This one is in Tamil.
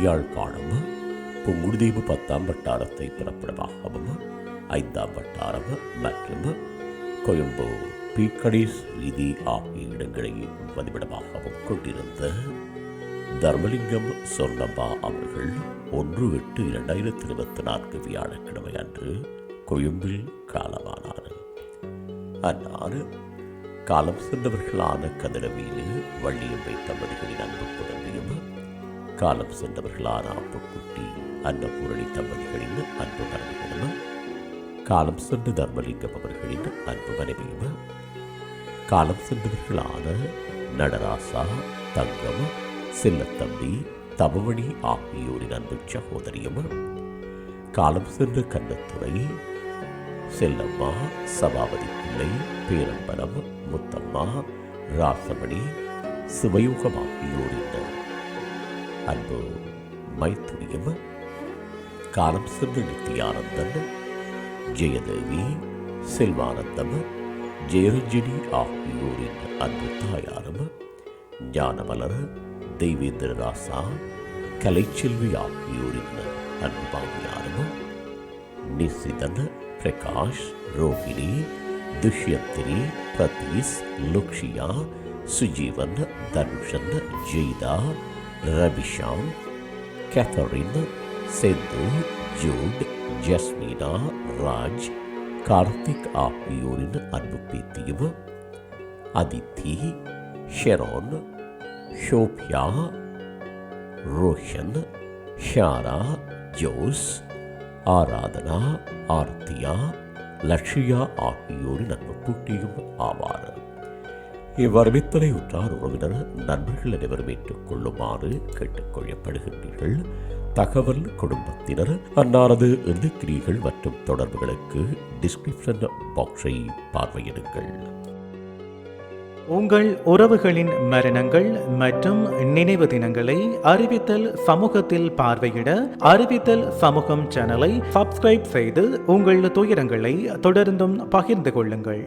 யாழ்ப்பாணம் புங்குடுதீவு 10ஆம் வட்டாரத்தை பிறப்பிடமாகவும் 5ஆம் வட்டாரம் மற்றும் கொழும்பு பீக்கடிஸ் வீதி ஆகிய இடங்களை வதிவிடமாகவும் கொண்டிருந்த தர்மலிங்கம் சொர்ணப்பா அவர்கள் 1/8/2024 வியாழக்கிழமை அன்று கொழும்பில் காலமானார். அன்னார் காலம் சென்றவர்களான கதிரவேலு வள்ளியம்மை தம்பதிகளின் அன்பு குழந்தையும், காலம் சென்றவர்களான அப்புக்குட்டி அன்னபூரணி தம்பதிகளின் அன்பு மனைவிகளும், காலம் சென்ற தர்மலிங்கம் அவர்களின் அன்பு மனைவியும், காலம் சென்றவர்களான நடராசா, தங்கம், செல்லத்தம்பி, தபவணி ஆகியோரின் அன்பு சகோதரியும், காலம் சென்ற கண்ணத்துறை, செல்லம்மா, சபாபதி பிள்ளை, பேரம்பலம், முத்தம்மா, ராசமணி, சிவயோகம் ஆகியோரின் அன்பு மைத்துரியம், காலம் சென்ற நித்தியானந்தன், ஜெயதேவி, செல்வானந்தம், ஜெயரஞ்சினி ஆகியோரின் அன்பு தாயாரும், ஞானமலர், தெய்வேந்திர ராசா, கலைச்செல்வி ஆகியோரின் அன்பு பாவியாரும், நிசிதன், பிரகாஷ், ரோஹிணி, துஷ்யந்திரி, பிரதீஸ், லுக்ஷியா, சுஜீவன், தனுஷன், ஜெய்தா, ரபிஷாம், கேத்தரின், செந்து, ஜூட், ஜஸ்மீனா, ராஜ், கார்த்திக் ஆகியோரின் அன்பு பேத்தியும், அதித்தி, ஷெரோன், ஷோபியா, ரோஷன், ஷாரா, ஜோஸ், ஆராதனா, ஆர்த்தியா, லக்ஷியா ஆகியோரின் அன்பு குட்டியும் ஆவார். இவ்வரவித்தலை உற்றார் உறவினர் நண்பர்கள் அனைவரும் ஏற்றுக்கொள்ளுமாறு கேட்டுக்கொள்ளப்படுகின்றீர்கள். தகவல் குடும்பத்தினர் அன்னாரது இறுதிக்கிரியைகள் மற்றும் தொடர்புகளுக்கு டிஸ்கிரிப்ஷன் பாக்ஸை பார்வையிடுங்கள். உங்கள் உறவுகளின் மரணங்கள் மற்றும் நினைவு தினங்களை அறிவித்தல் சமூகத்தில் பார்வையிட அறிவித்தல் சமூகம் சேனலை சப்ஸ்கிரைப் செய்து உங்கள் துயரங்களை தொடர்ந்தும் பகிர்ந்து கொள்ளுங்கள்.